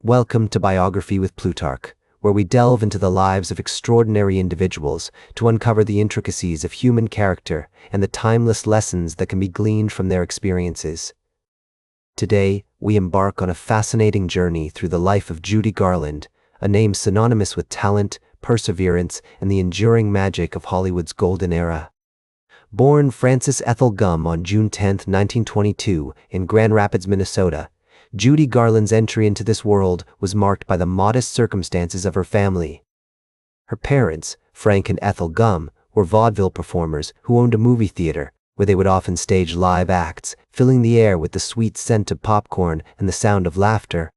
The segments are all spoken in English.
Welcome to Biography with Plutarch, where we delve into the lives of extraordinary individuals to uncover the intricacies of human character and the timeless lessons that can be gleaned from their experiences. Today, we embark on a fascinating journey through the life of Judy Garland, a name synonymous with talent, perseverance, and the enduring magic of Hollywood's golden era. Born Frances Ethel Gumm on June 10, 1922, in Grand Rapids, Minnesota, Judy Garland's entry into this world was marked by the modest circumstances of her family. Her parents, Frank and Ethel Gumm, were vaudeville performers who owned a movie theater, where they would often stage live acts, filling the air with the sweet scent of popcorn and the sound of laughter.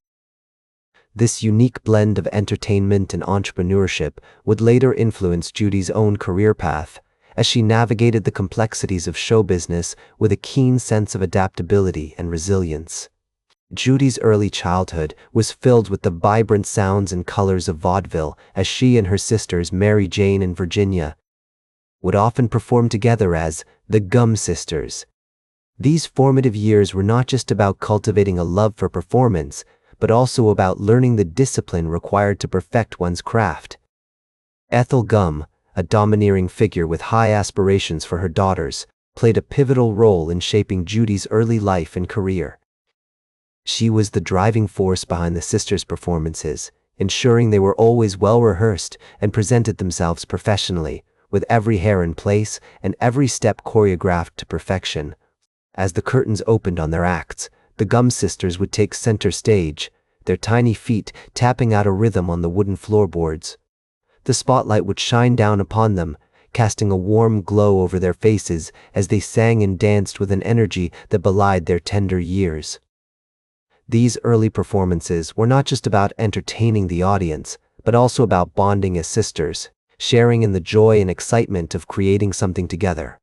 This unique blend of entertainment and entrepreneurship would later influence Judy's own career path, as she navigated the complexities of show business with a keen sense of adaptability and resilience. Judy's early childhood was filled with the vibrant sounds and colors of vaudeville, as she and her sisters Mary Jane and Virginia would often perform together as the Gumm Sisters. These formative years were not just about cultivating a love for performance, but also about learning the discipline required to perfect one's craft. Ethel Gumm, a domineering figure with high aspirations for her daughters, played a pivotal role in shaping Judy's early life and career. She was the driving force behind the sisters' performances, ensuring they were always well-rehearsed and presented themselves professionally, with every hair in place and every step choreographed to perfection. As the curtains opened on their acts, the Gumm Sisters would take center stage, their tiny feet tapping out a rhythm on the wooden floorboards. The spotlight would shine down upon them, casting a warm glow over their faces as they sang and danced with an energy that belied their tender years. These early performances were not just about entertaining the audience, but also about bonding as sisters, sharing in the joy and excitement of creating something together.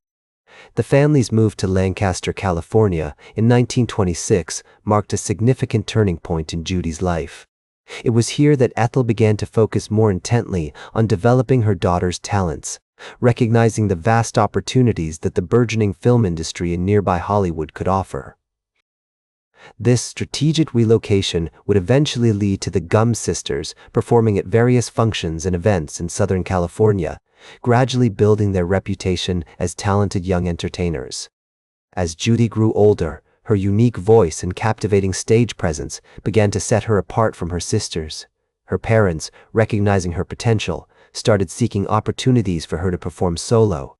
The family's move to Lancaster, California in 1926 marked a significant turning point in Judy's life. It was here that Ethel began to focus more intently on developing her daughter's talents, recognizing the vast opportunities that the burgeoning film industry in nearby Hollywood could offer. This strategic relocation would eventually lead to the Gumm Sisters performing at various functions and events in Southern California, gradually building their reputation as talented young entertainers. As Judy grew older, her unique voice and captivating stage presence began to set her apart from her sisters. Her parents, recognizing her potential, started seeking opportunities for her to perform solo.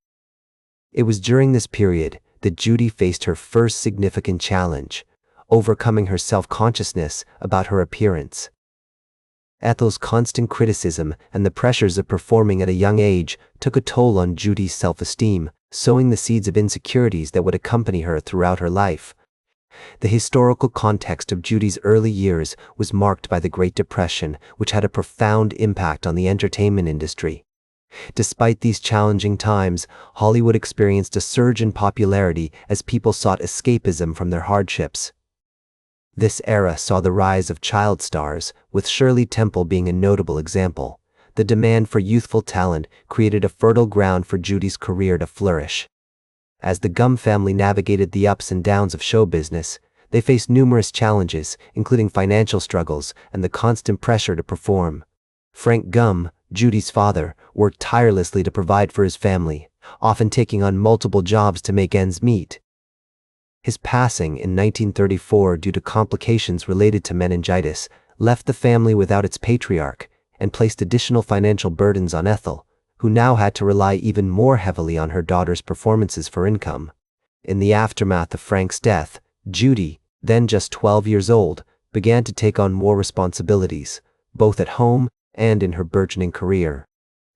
It was during this period that Judy faced her first significant challenge, overcoming her self-consciousness about her appearance. Ethel's constant criticism and the pressures of performing at a young age took a toll on Judy's self-esteem, sowing the seeds of insecurities that would accompany her throughout her life. The historical context of Judy's early years was marked by the Great Depression, which had a profound impact on the entertainment industry. Despite these challenging times, Hollywood experienced a surge in popularity as people sought escapism from their hardships. This era saw the rise of child stars, with Shirley Temple being a notable example. The demand for youthful talent created a fertile ground for Judy's career to flourish. As the Gumm family navigated the ups and downs of show business, they faced numerous challenges, including financial struggles and the constant pressure to perform. Frank Gumm, Judy's father, worked tirelessly to provide for his family, often taking on multiple jobs to make ends meet. His passing in 1934 due to complications related to meningitis left the family without its patriarch and placed additional financial burdens on Ethel, who now had to rely even more heavily on her daughter's performances for income. In the aftermath of Frank's death, Judy, then just 12 years old, began to take on more responsibilities, both at home and in her burgeoning career.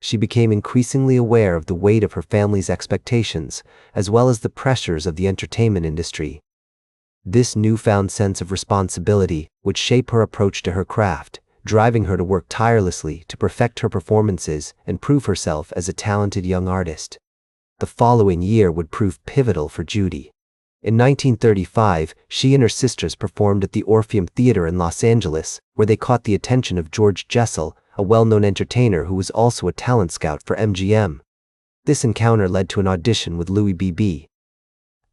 She became increasingly aware of the weight of her family's expectations, as well as the pressures of the entertainment industry. This newfound sense of responsibility would shape her approach to her craft, driving her to work tirelessly to perfect her performances and prove herself as a talented young artist. The following year would prove pivotal for Judy. In 1935, she and her sisters performed at the Orpheum Theater in Los Angeles, where they caught the attention of George Jessel, a well-known entertainer who was also a talent scout for MGM. This encounter led to an audition with Louis B.B.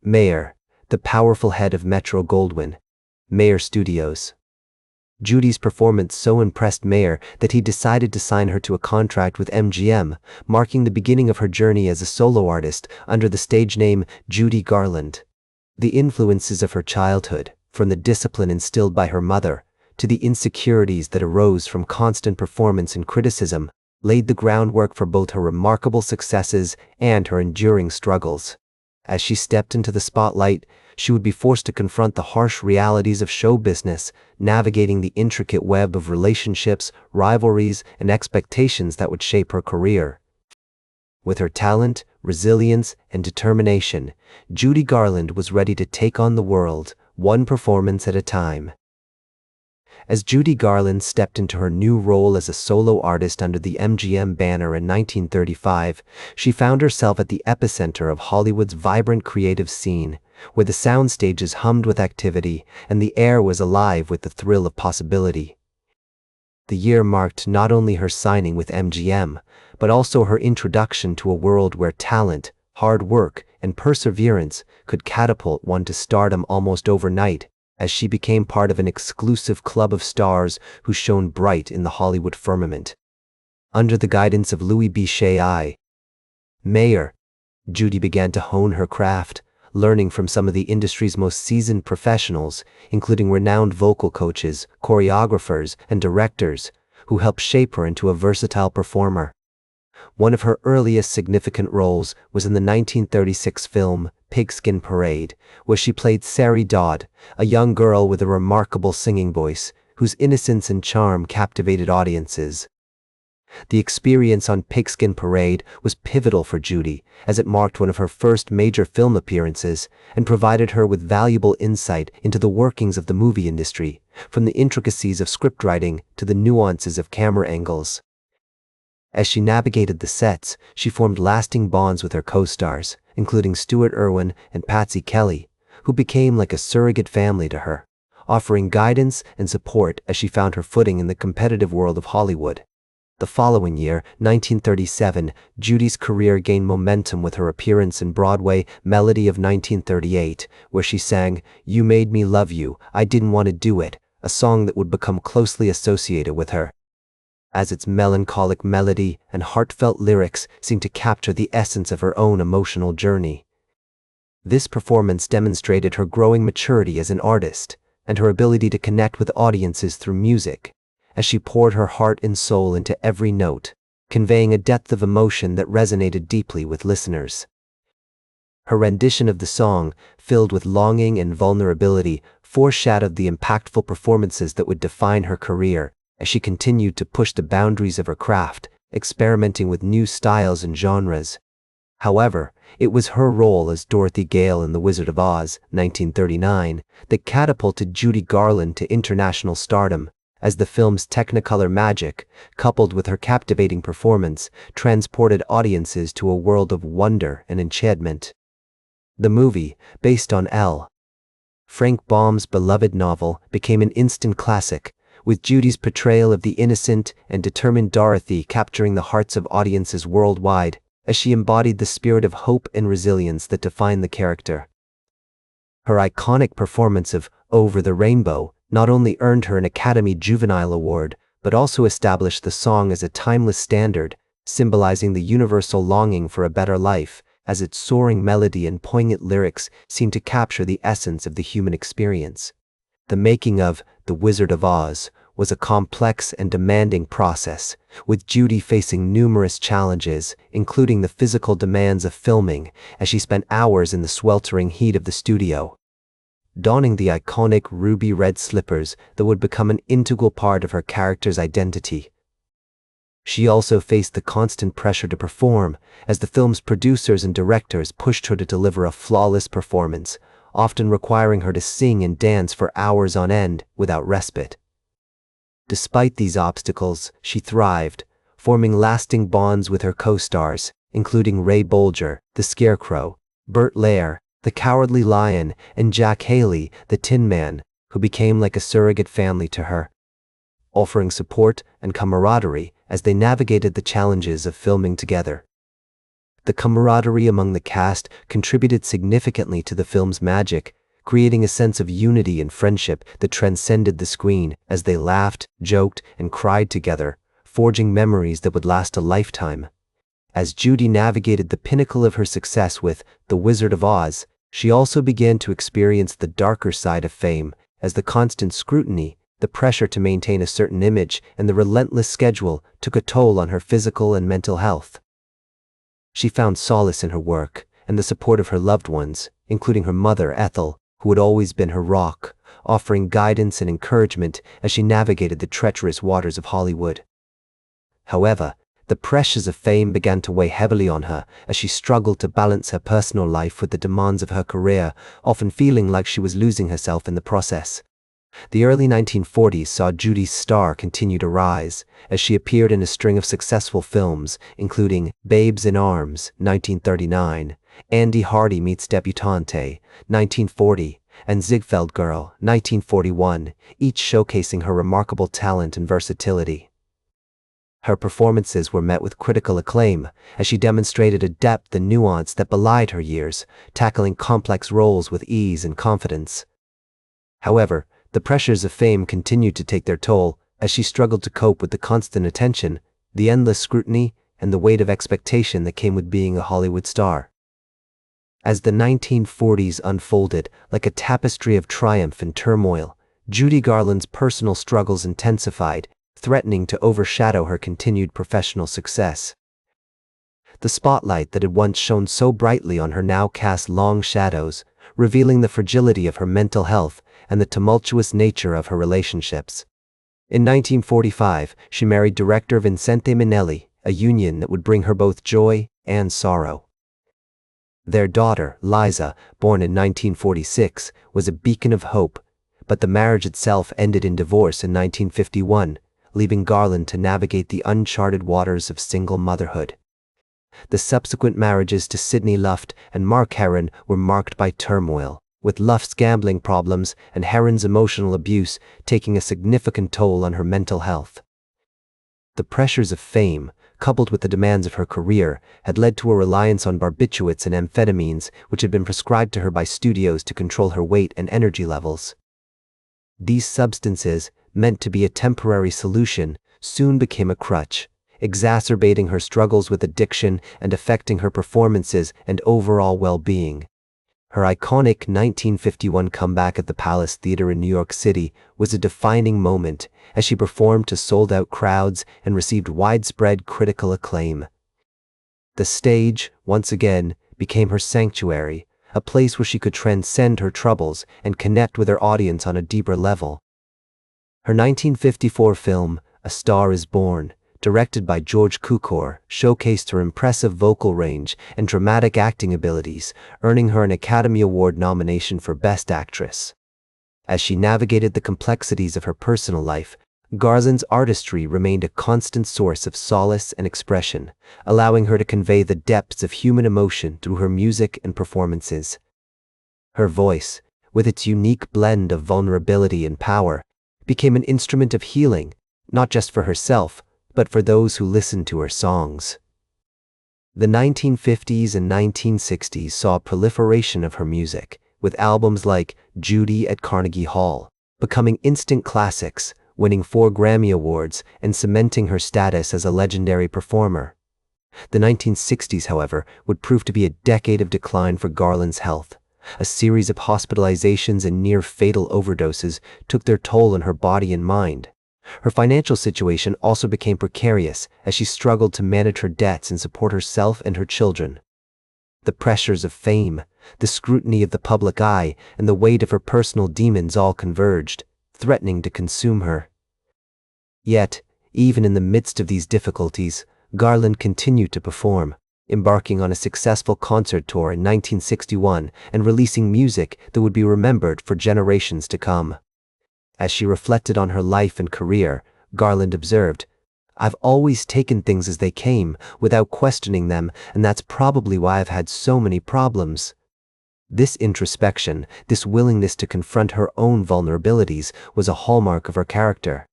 Mayer, the powerful head of Metro-Goldwyn Mayer Studios. Judy's performance so impressed Mayer that he decided to sign her to a contract with MGM, marking the beginning of her journey as a solo artist under the stage name Judy Garland. The influences of her childhood, from the discipline instilled by her mother to the insecurities that arose from constant performance and criticism, laid the groundwork for both her remarkable successes and her enduring struggles. As she stepped into the spotlight, she would be forced to confront the harsh realities of show business, navigating the intricate web of relationships, rivalries, and expectations that would shape her career. With her talent, resilience, and determination, Judy Garland was ready to take on the world, one performance at a time. As Judy Garland stepped into her new role as a solo artist under the MGM banner in 1935, she found herself at the epicenter of Hollywood's vibrant creative scene, where the sound stages hummed with activity and the air was alive with the thrill of possibility. The year marked not only her signing with MGM, but also her introduction to a world where talent, hard work, and perseverance could catapult one to stardom almost overnight, as she became part of an exclusive club of stars who shone bright in the Hollywood firmament. Under the guidance of Louis B. Mayer, Judy began to hone her craft, learning from some of the industry's most seasoned professionals, including renowned vocal coaches, choreographers, and directors, who helped shape her into a versatile performer. One of her earliest significant roles was in the 1936 film Pigskin Parade, where she played Sari Dodd, a young girl with a remarkable singing voice, whose innocence and charm captivated audiences. The experience on Pigskin Parade was pivotal for Judy, as it marked one of her first major film appearances and provided her with valuable insight into the workings of the movie industry, from the intricacies of scriptwriting to the nuances of camera angles. As she navigated the sets, she formed lasting bonds with her co-stars, including Stuart Erwin and Patsy Kelly, who became like a surrogate family to her, offering guidance and support as she found her footing in the competitive world of Hollywood. The following year, 1937, Judy's career gained momentum with her appearance in Broadway's Melody of 1938, where she sang "You Made Me Love You, I Didn't Want to Do It," a song that would become closely associated with her, as its melancholic melody and heartfelt lyrics seemed to capture the essence of her own emotional journey. This performance demonstrated her growing maturity as an artist and her ability to connect with audiences through music, as she poured her heart and soul into every note, conveying a depth of emotion that resonated deeply with listeners. Her rendition of the song, filled with longing and vulnerability, foreshadowed the impactful performances that would define her career, as she continued to push the boundaries of her craft, experimenting with new styles and genres. However, it was her role as Dorothy Gale in The Wizard of Oz, 1939, that catapulted Judy Garland to international stardom, as the film's Technicolor magic, coupled with her captivating performance, transported audiences to a world of wonder and enchantment. The movie, based on L. Frank Baum's beloved novel, became an instant classic, with Judy's portrayal of the innocent and determined Dorothy capturing the hearts of audiences worldwide, as she embodied the spirit of hope and resilience that defined the character. Her iconic performance of Over the Rainbow not only earned her an Academy Juvenile Award, but also established the song as a timeless standard, symbolizing the universal longing for a better life, as its soaring melody and poignant lyrics seemed to capture the essence of the human experience. The making of The Wizard of Oz was a complex and demanding process, with Judy facing numerous challenges, including the physical demands of filming, as she spent hours in the sweltering heat of the studio, donning the iconic ruby red slippers that would become an integral part of her character's identity. She also faced the constant pressure to perform, as the film's producers and directors pushed her to deliver a flawless performance, often requiring her to sing and dance for hours on end without respite. Despite these obstacles, she thrived, forming lasting bonds with her co-stars, including Ray Bolger, the Scarecrow, Burt Lahr, the Cowardly Lion, and Jack Haley, the Tin Man, who became like a surrogate family to her, offering support and camaraderie as they navigated the challenges of filming together. The camaraderie among the cast contributed significantly to the film's magic, creating a sense of unity and friendship that transcended the screen as they laughed, joked, and cried together, forging memories that would last a lifetime. As Judy navigated the pinnacle of her success with The Wizard of Oz, she also began to experience the darker side of fame, as the constant scrutiny, the pressure to maintain a certain image, and the relentless schedule took a toll on her physical and mental health. She found solace in her work and the support of her loved ones, including her mother, Ethel, who had always been her rock, offering guidance and encouragement as she navigated the treacherous waters of Hollywood. However, the pressures of fame began to weigh heavily on her as she struggled to balance her personal life with the demands of her career, often feeling like she was losing herself in the process. The early 1940s saw Judy's star continue to rise as she appeared in a string of successful films, including Babes in Arms, 1939, Andy Hardy Meets Debutante, 1940, and Ziegfeld Girl, 1941, each showcasing her remarkable talent and versatility. Her performances were met with critical acclaim as she demonstrated a depth and nuance that belied her years, tackling complex roles with ease and confidence. However, the pressures of fame continued to take their toll as she struggled to cope with the constant attention, the endless scrutiny, and the weight of expectation that came with being a Hollywood star. As the 1940s unfolded like a tapestry of triumph and turmoil, Judy Garland's personal struggles intensified, threatening to overshadow her continued professional success. The spotlight that had once shone so brightly on her now cast long shadows, revealing the fragility of her mental health and the tumultuous nature of her relationships. In 1945, she married director Vincente Minnelli, a union that would bring her both joy and sorrow. Their daughter, Liza, born in 1946, was a beacon of hope, but the marriage itself ended in divorce in 1951, leaving Garland to navigate the uncharted waters of single motherhood. The subsequent marriages to Sidney Luft and Mark Herron were marked by turmoil, with Luft's gambling problems and Herron's emotional abuse taking a significant toll on her mental health. The pressures of fame, coupled with the demands of her career, had led to a reliance on barbiturates and amphetamines, which had been prescribed to her by studios to control her weight and energy levels. These substances, meant to be a temporary solution, soon became a crutch, exacerbating her struggles with addiction and affecting her performances and overall well-being. Her iconic 1951 comeback at the Palace Theater in New York City was a defining moment as she performed to sold-out crowds and received widespread critical acclaim. The stage, once again, became her sanctuary, a place where she could transcend her troubles and connect with her audience on a deeper level. Her 1954 film, A Star is Born, directed by George Cukor, showcased her impressive vocal range and dramatic acting abilities, earning her an Academy Award nomination for Best Actress. As she navigated the complexities of her personal life, Garland's artistry remained a constant source of solace and expression, allowing her to convey the depths of human emotion through her music and performances. Her voice, with its unique blend of vulnerability and power, became an instrument of healing, not just for herself, but for those who listened to her songs. The 1950s and 1960s saw a proliferation of her music, with albums like Judy at Carnegie Hall becoming instant classics, winning 4 Grammy Awards and cementing her status as a legendary performer. The 1960s, however, would prove to be a decade of decline for Garland's health. A series of hospitalizations and near-fatal overdoses took their toll on her body and mind. Her financial situation also became precarious as she struggled to manage her debts and support herself and her children. The pressures of fame, the scrutiny of the public eye, and the weight of her personal demons all converged, threatening to consume her. Yet, even in the midst of these difficulties, Garland continued to perform, embarking on a successful concert tour in 1961 and releasing music that would be remembered for generations to come. As she reflected on her life and career, Garland observed, "I've always taken things as they came, without questioning them, and that's probably why I've had so many problems." This introspection, this willingness to confront her own vulnerabilities, was a hallmark of her character.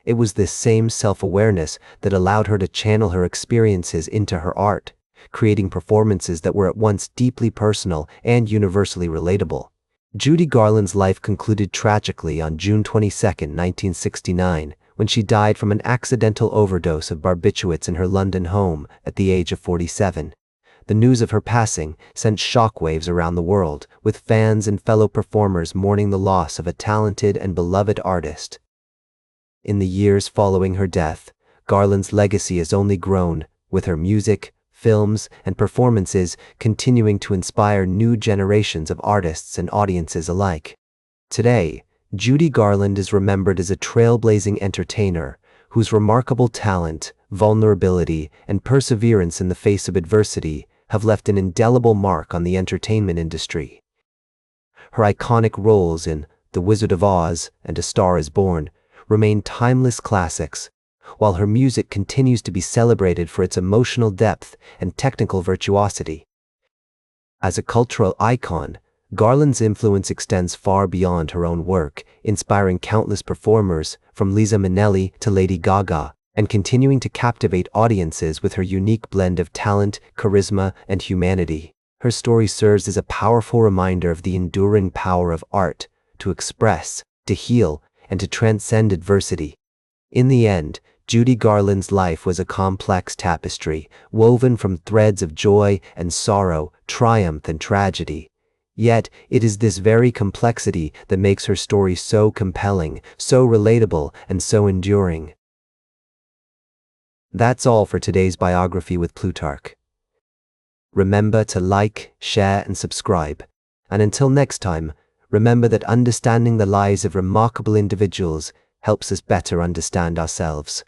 It was this same self-awareness that allowed her to channel her experiences into her art, creating performances that were at once deeply personal and universally relatable. Judy Garland's life concluded tragically on June 22, 1969, when she died from an accidental overdose of barbiturates in her London home at the age of 47. The news of her passing sent shockwaves around the world, with fans and fellow performers mourning the loss of a talented and beloved artist. In the years following her death, Garland's legacy has only grown, with her music, films, and performances continuing to inspire new generations of artists and audiences alike. Today, Judy Garland is remembered as a trailblazing entertainer whose remarkable talent, vulnerability, and perseverance in the face of adversity have left an indelible mark on the entertainment industry. Her iconic roles in The Wizard of Oz and A Star is Born remain timeless classics, while her music continues to be celebrated for its emotional depth and technical virtuosity. As a cultural icon, Garland's influence extends far beyond her own work, inspiring countless performers, from Liza Minnelli to Lady Gaga, and continuing to captivate audiences with her unique blend of talent, charisma, and humanity. Her story serves as a powerful reminder of the enduring power of art to express, to heal, and to transcend adversity. In the end, Judy Garland's life was a complex tapestry, woven from threads of joy and sorrow, triumph and tragedy. Yet, it is this very complexity that makes her story so compelling, so relatable, and so enduring. That's all for today's biography with Plutarch. Remember to like, share, and subscribe. And until next time, remember that understanding the lives of remarkable individuals helps us better understand ourselves.